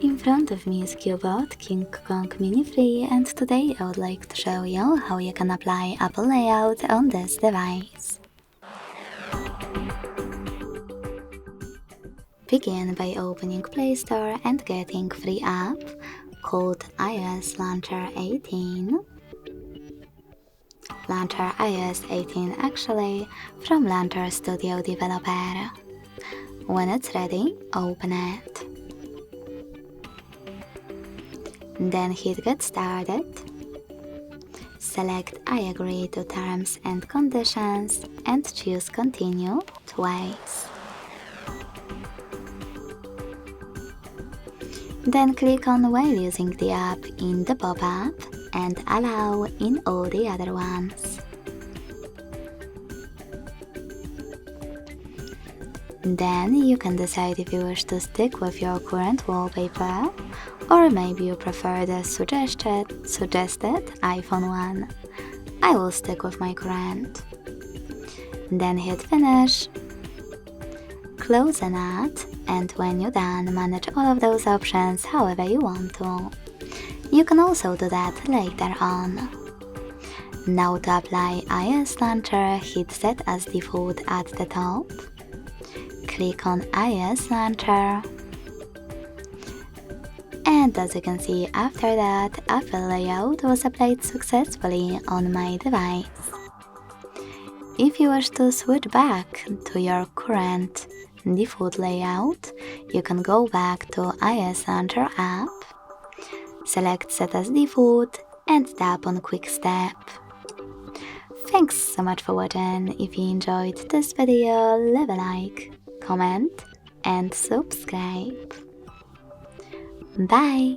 In front of me is Cubot King Kong Mini 3, and today I would like to show you how you can apply Apple layout on this device. Begin by opening Play Store and getting free app called iOS Launcher 18. Launcher iOS 18 actually from Launcher Studio Developer. When it's ready, open it. Then hit Get Started. Select I agree to terms and conditions and choose Continue twice. Then click on While using the app in the pop-up and Allow in all the other ones. Then you can decide if you wish to stick with your current wallpaper, or maybe you prefer the suggested iPhone one. I will stick with my current. Then hit Finish, close an ad, and when you're done, manage all of those options however you want to. You can also do that later on. Now to apply iOS Launcher, hit Set as Default at the top. Click on iOS Launcher. And as you can see, after that, Apple layout was applied successfully on my device. If you wish to switch back to your current default layout, you can go back to iOS Launcher app, select Set as Default, and tap on Quick Step. Thanks so much for watching. If you enjoyed this video, leave a like, comment, and subscribe. Bye!